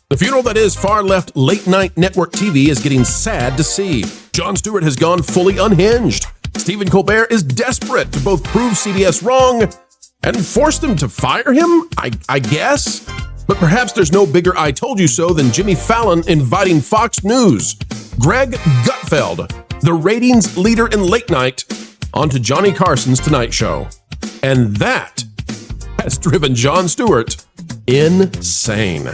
The funeral that is far-left late-night network TV is getting sad to see. Jon Stewart has gone fully unhinged. Stephen Colbert is desperate to both prove CBS wrong and force them to fire him, I guess. But perhaps there's no bigger I told you so than Jimmy Fallon inviting Fox News' Greg Gutfeld, the ratings leader in late night, onto Johnny Carson's Tonight Show. And that has driven Jon Stewart insane.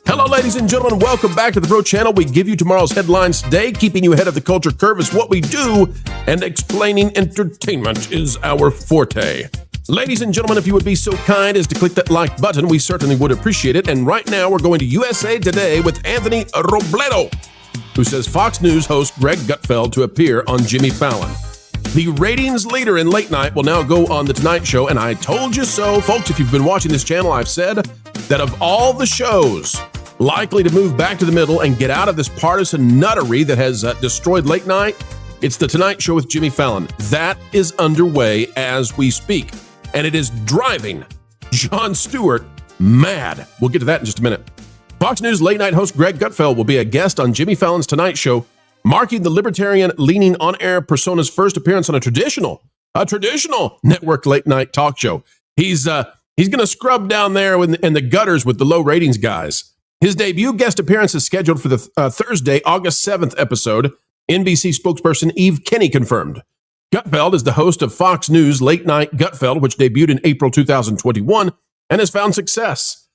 Hello, ladies and gentlemen. Welcome back to the Pro Channel. We give you tomorrow's headlines today. Keeping you ahead of the culture curve is what we do, and explaining entertainment is our forte. Ladies and gentlemen, if you would be so kind as to click that like button, we certainly would appreciate it. And right now, we're going to USA Today with Anthony Robledo, who says Fox News host Greg Gutfeld to appear on Jimmy Fallon. The ratings leader in late night will now go on The Tonight Show, and I told you so. Folks, if you've been watching this channel, I've said that of all the shows likely to move back to the middle and get out of this partisan nuttery that has destroyed late night, it's The Tonight Show with Jimmy Fallon. That is underway as we speak, and it is driving Jon Stewart mad. We'll get to that in just a minute. Fox News late night host Greg Gutfeld will be a guest on Jimmy Fallon's Tonight Show, marking the libertarian-leaning on-air persona's first appearance on a traditional network late night talk show. He's going to scrub down there in the gutters with the low ratings guys. His debut guest appearance is scheduled for the Thursday, August 7th episode. NBC spokesperson Eve Kinney confirmed. Gutfeld is the host of Fox News Late Night Gutfeld, which debuted in April 2021 and has found success.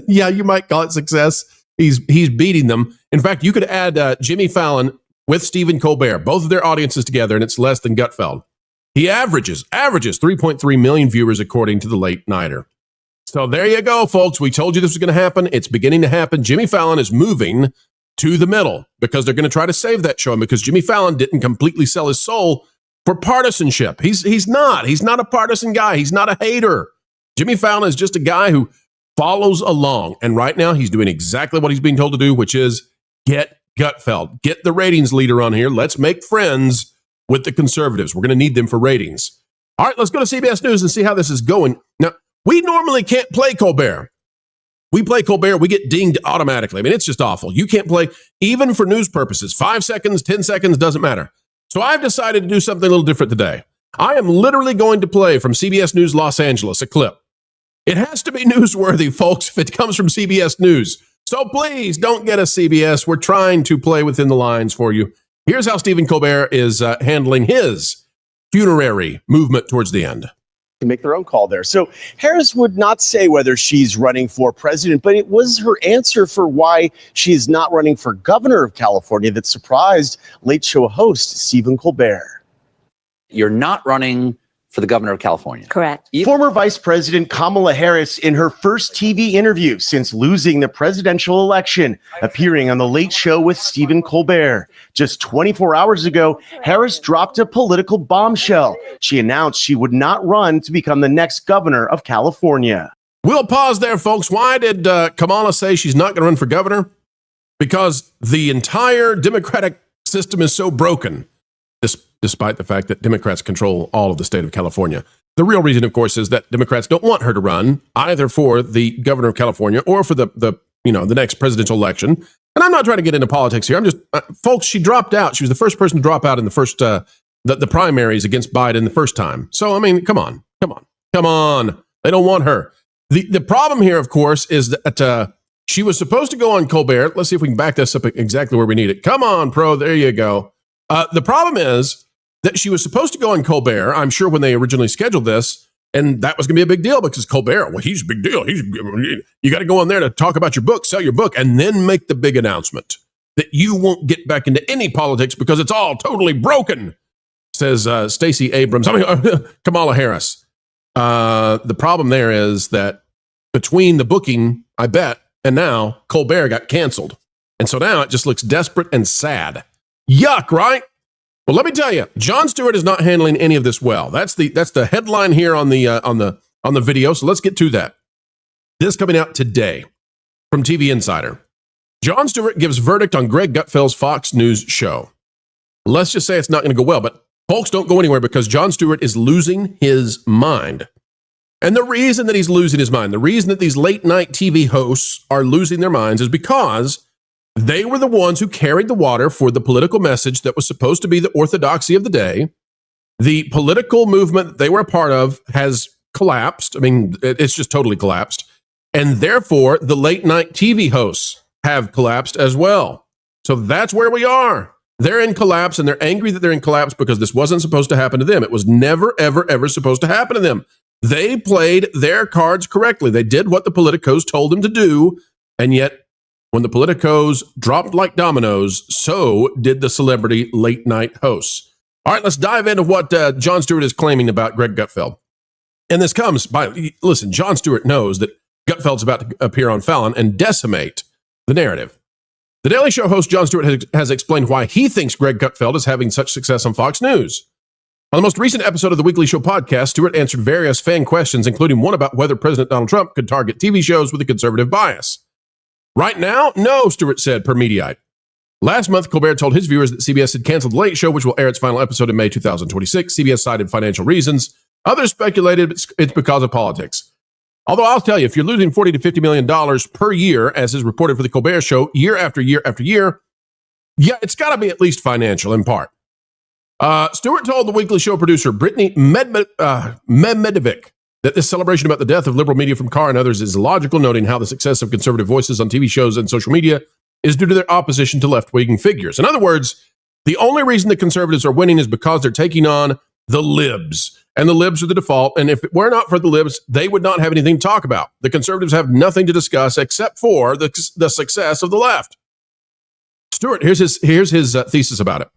Yeah, you might call it success. He's beating them. In fact, you could add Jimmy Fallon with Stephen Colbert, both of their audiences together, and it's less than Gutfeld. He averages 3.3 million viewers according to the Late Nighter. So there you go, folks. We told you this was going to happen. It's beginning to happen. Jimmy Fallon is moving to the middle because they're going to try to save that show, and because Jimmy Fallon didn't completely sell his soul for partisanship. He's not a partisan guy. He's not a hater. Jimmy Fallon is just a guy who follows along, and right now he's doing exactly what he's being told to do, which is get Gutfeld, get the ratings leader on here. Let's make friends with the conservatives. We're going to need them for ratings. All right, let's go to CBS News and see how this is going. Now, we normally can't play Colbert. We play Colbert, we get dinged automatically. I mean, it's just awful. You can't play, even for news purposes. 5 seconds, 10 seconds, doesn't matter. So I've decided to do something a little different today. I am literally going to play from CBS News Los Angeles a clip. It has to be newsworthy, folks, if it comes from CBS News. So please don't get a CBS. We're trying to play within the lines for you. Here's how Stephen Colbert is handling his funerary movement towards the end. To make their own call there. So Harris would not say whether she's running for president, but it was her answer for why she is not running for governor of California that surprised Late Show host Stephen Colbert. You're not running for the governor of California. Correct. Former Vice President Kamala Harris in her first TV interview since losing the presidential election, appearing on The Late Show with Stephen Colbert. Just 24 hours ago, Harris dropped a political bombshell. She announced she would not run to become the next governor of California. We'll pause there, folks. Why did Kamala say she's not going to run for governor? Because the entire Democratic system is so broken, despite the fact that Democrats control all of the state of California. The real reason, of course, is that Democrats don't want her to run either for the governor of California or for the next presidential election. And I'm not trying to get into politics here. I'm just, folks, she dropped out. She was the first person to drop out in the first, the primaries against Biden the first time. So, I mean, come on. They don't want her. The problem here, of course, is that she was supposed to go on Colbert. Let's see if we can back this up exactly where we need it. Come on, Pro. There you go. The problem is that she was supposed to go on Colbert, I'm sure, when they originally scheduled this, and that was going to be a big deal because Colbert, well, he's a big deal. You got to go on there to talk about your book, sell your book, and then make the big announcement that you won't get back into any politics because it's all totally broken, says Stacey Abrams. Kamala Harris. The problem there is that between the booking, I bet, and now Colbert got canceled. And so now it just looks desperate and sad. Yuck, right? Well, let me tell you, Jon Stewart is not handling any of this well. That's the headline here on the video. So let's get to that. This coming out today from TV Insider. Jon Stewart gives verdict on Greg Gutfeld's Fox News show. Let's just say it's not going to go well, but Folks, don't go anywhere because Jon Stewart is losing his mind. And the reason that he's losing his mind, the reason that these late night TV hosts are losing their minds is because they were the ones who carried the water for the political message that was supposed to be the orthodoxy of the day. The political movement that they were a part of has collapsed. I mean, it's just totally collapsed. And therefore, the late night TV hosts have collapsed as well. So that's where we are. They're in collapse, and they're angry that they're in collapse because this wasn't supposed to happen to them. It was never, ever, ever supposed to happen to them. They played their cards correctly. They did what the politicos told them to do, and yet when the politicos dropped like dominoes, so did the celebrity late night hosts. All right, let's dive into what Jon Stewart is claiming about Greg Gutfeld. And this comes by, listen, Jon Stewart knows that Gutfeld's about to appear on Fallon and decimate the narrative. The Daily Show host Jon Stewart has explained why he thinks Greg Gutfeld is having such success on Fox News. On the most recent episode of the Weekly Show podcast, Stewart answered various fan questions, including one about whether President Donald Trump could target TV shows with a conservative bias. Right now, no, Stewart said per Mediaite. Last month, Colbert told his viewers that CBS had canceled The Late Show, which will air its final episode in May 2026. CBS cited financial reasons. Others speculated it's because of politics. Although I'll tell you, if you're losing $40 to $50 million per year, as is reported for the Colbert Show, year after year after year, yeah, it's got to be at least financial in part. Stewart told the Weekly Show producer, Brittany Medvedevic, that this celebration about the death of liberal media from Carr and others is illogical, noting how the success of conservative voices on TV shows and social media is due to their opposition to left-wing figures. In other words, the only reason the conservatives are winning is because they're taking on the libs. And the libs are the default. And if it were not for the libs, they would not have anything to talk about. The conservatives have nothing to discuss except for the success of the left. Stewart, here's his thesis about it.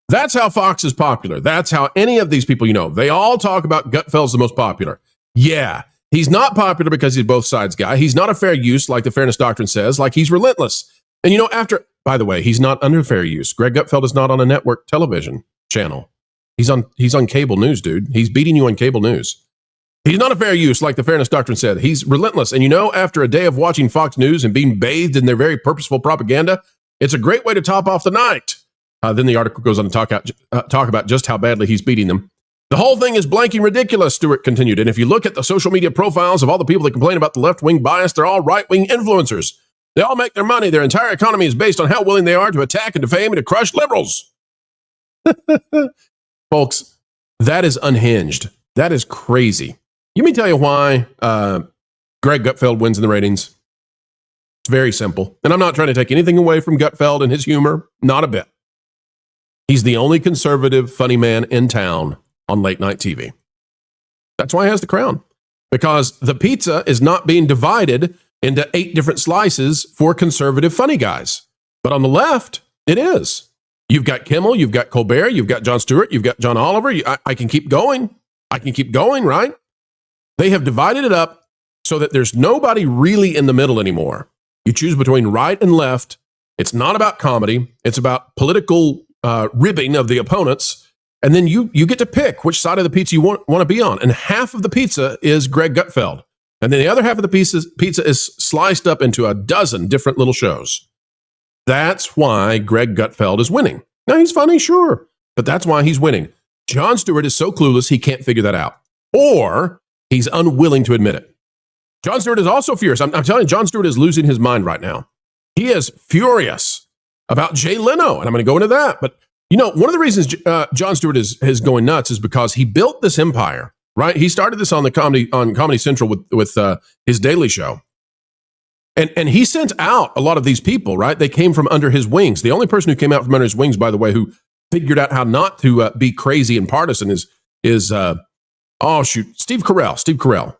That's how Fox is popular. That's how any of these people, they all talk about Gutfeld's the most popular. Yeah, he's not popular because he's both sides guy. He's not a fair use, like the Fairness Doctrine says, like he's relentless. And by the way, he's not under fair use. Greg Gutfeld is not on a network television channel. He's on cable news, dude. He's beating you on cable news. He's not a fair use, like the Fairness Doctrine said. He's relentless. And after a day of watching Fox News and being bathed in their very purposeful propaganda, it's a great way to top off the night. Then the article goes on to talk about just how badly he's beating them. The whole thing is blanking ridiculous, Stewart continued. And if you look at the social media profiles of all the people that complain about the left-wing bias, they're all right-wing influencers. They all make their money. Their entire economy is based on how willing they are to attack and defame and to crush liberals. Folks, that is unhinged. That is crazy. Let me tell you why Greg Gutfeld wins in the ratings. It's very simple. And I'm not trying to take anything away from Gutfeld and his humor. Not a bit. He's the only conservative funny man in town on late night TV. That's why he has the crown. Because the pizza is not being divided into 8 different slices for conservative funny guys. But on the left, it is. You've got Kimmel, you've got Colbert, you've got Jon Stewart, you've got John Oliver. I can keep going. Right? They have divided it up so that there's nobody really in the middle anymore. You choose between right and left. It's not about comedy. It's about political ribbing of the opponents. And then you get to pick which side of the pizza you want to be on. And half of the pizza is Greg Gutfeld. And then the other half of the pizza is sliced up into a dozen different little shows. That's why Greg Gutfeld is winning. Now, he's funny, sure, but that's why he's winning. Jon Stewart is so clueless, he can't figure that out. Or he's unwilling to admit it. Jon Stewart is also furious. I'm telling you, Jon Stewart is losing his mind right now. He is furious about Jay Leno, and I'm going to go into that. But, one of the reasons Jon Stewart is going nuts is because he built this empire, right? He started this on Comedy Central with his Daily Show. And he sent out a lot of these people, right? They came from under his wings. The only person who came out from under his wings, by the way, who figured out how not to be crazy and partisan is Steve Carell. Steve Carell.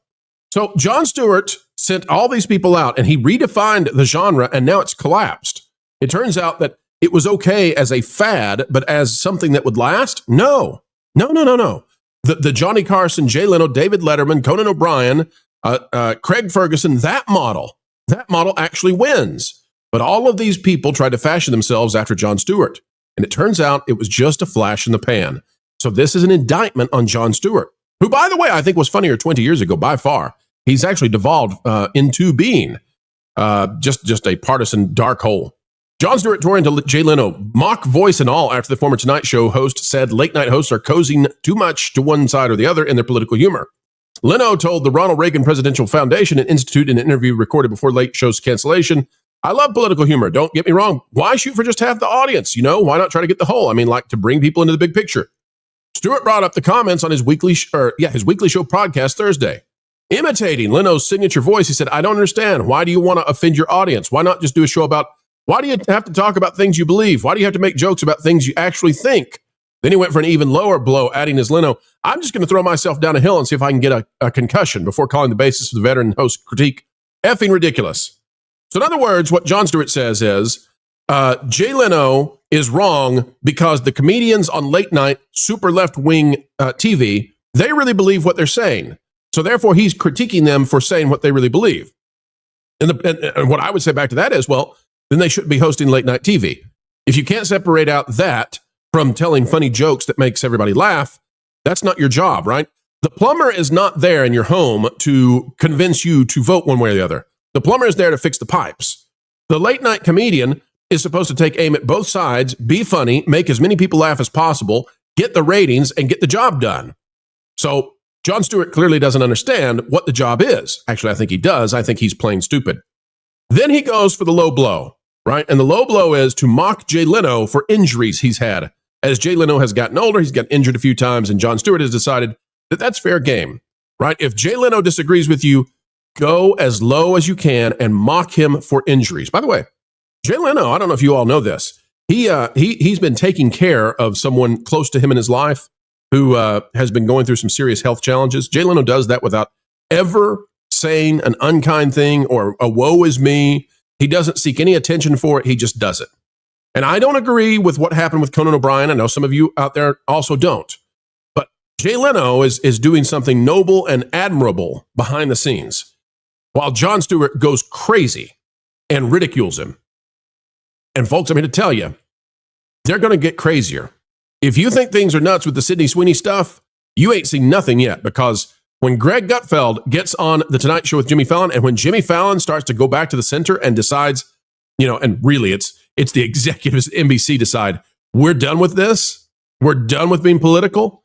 So Jon Stewart sent all these people out, and he redefined the genre, and now it's collapsed. It turns out that it was okay as a fad, but as something that would last? No. The Johnny Carson, Jay Leno, David Letterman, Conan O'Brien, Craig Ferguson, that model actually wins. But all of these people tried to fashion themselves after Jon Stewart. And it turns out it was just a flash in the pan. So this is an indictment on Jon Stewart, who, by the way, I think was funnier 20 years ago by far. He's actually devolved into being just a partisan dark hole. Jon Stewart tore into Jay Leno, mock voice and all, after the former Tonight Show host said late night hosts are cozying too much to one side or the other in their political humor. Leno told the Ronald Reagan Presidential Foundation and Institute in an interview recorded before late show's cancellation, "I love political humor. Don't get me wrong. Why shoot for just half the audience? Why not try to get the whole? Like to bring people into the big picture." Stewart brought up the comments on his weekly show podcast Thursday. Imitating Leno's signature voice, he said, "I don't understand. Why do you want to offend your audience? Why not just do a show about, why do you have to talk about things you believe? Why do you have to make jokes about things you actually think?" Then he went for an even lower blow, adding as Leno, "I'm just going to throw myself down a hill and see if I can get a concussion," before calling the basis of the veteran host critique effing ridiculous. So in other words, what Jon Stewart says is, Jay Leno is wrong because the comedians on late night, super left-wing TV, they really believe what they're saying. So therefore, he's critiquing them for saying what they really believe. And what I would say back to that is, well, then they shouldn't be hosting late night TV. If you can't separate out that from telling funny jokes that makes everybody laugh, that's not your job, right? The plumber is not there in your home to convince you to vote one way or the other. The plumber is there to fix the pipes. The late night comedian is supposed to take aim at both sides, be funny, make as many people laugh as possible, get the ratings, and get the job done. So Jon Stewart clearly doesn't understand what the job is. Actually, I think he does. I think he's plain stupid. Then he goes for the low blow, right? And the low blow is to mock Jay Leno for injuries he's had. As Jay Leno has gotten older, he's gotten injured a few times, and Jon Stewart has decided that that's fair game, right? If Jay Leno disagrees with you, go as low as you can and mock him for injuries. By the way, Jay Leno, I don't know if you all know this, he's been taking care of someone close to him in his life who has been going through some serious health challenges. Jay Leno does that without ever saying an unkind thing or a woe is me. He doesn't seek any attention for it. He just does it. And I don't agree with what happened with Conan O'Brien. I know some of you out there also don't. But Jay Leno is doing something noble and admirable behind the scenes, while Jon Stewart goes crazy and ridicules him. And folks, I'm here to tell you, they're going to get crazier. If you think things are nuts with the Sydney Sweeney stuff, you ain't seen nothing yet, because when Greg Gutfeld gets on The Tonight Show with Jimmy Fallon, and when Jimmy Fallon starts to go back to the center and decides, and really it's the executives at NBC decide, we're done with this, we're done with being political,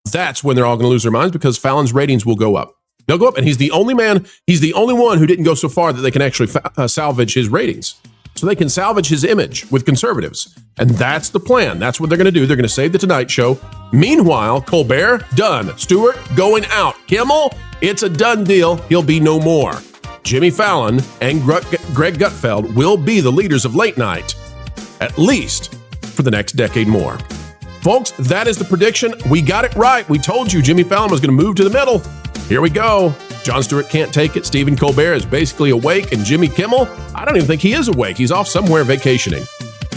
that's when they're all going to lose their minds, because Fallon's ratings will go up. They'll go up, and he's the only one who didn't go so far that they can actually salvage his ratings. So they can salvage his image with conservatives. And that's the plan. That's what they're going to do. They're going to save The Tonight Show. Meanwhile, Colbert, done. Stewart, going out. Kimmel, it's a done deal. He'll be no more. Jimmy Fallon and Greg Gutfeld will be the leaders of late night, at least for the next decade more. Folks, that is the prediction. We got it right. We told you Jimmy Fallon was going to move to the middle. Here we go. Jon Stewart can't take it. Stephen Colbert is basically awake. And Jimmy Kimmel, I don't even think he is awake. He's off somewhere vacationing.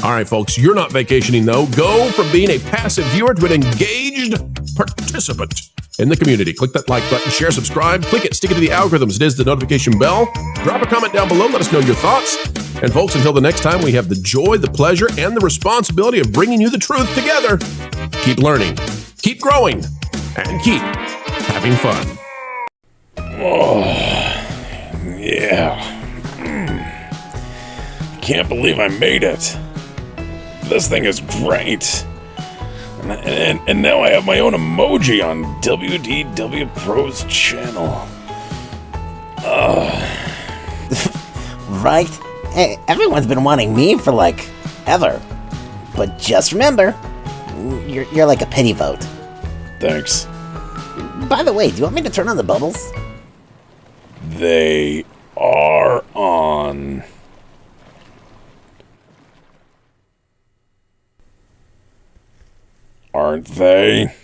All right, folks, you're not vacationing, though. Go from being a passive viewer to an engaged participant in the community. Click that like button, share, subscribe, click it, stick it to the algorithms. It is the notification bell. Drop a comment down below. Let us know your thoughts. And folks, until the next time, we have the joy, the pleasure, and the responsibility of bringing you the truth together. Keep learning, keep growing, and keep having fun. Oh, yeah. Can't believe I made it. This thing is great. And now I have my own emoji on WDW Pro's channel. Right? Hey, everyone's been wanting me for, ever. But just remember, you're like a pity vote. Thanks. By the way, do you want me to turn on the bubbles? They are on. Aren't they?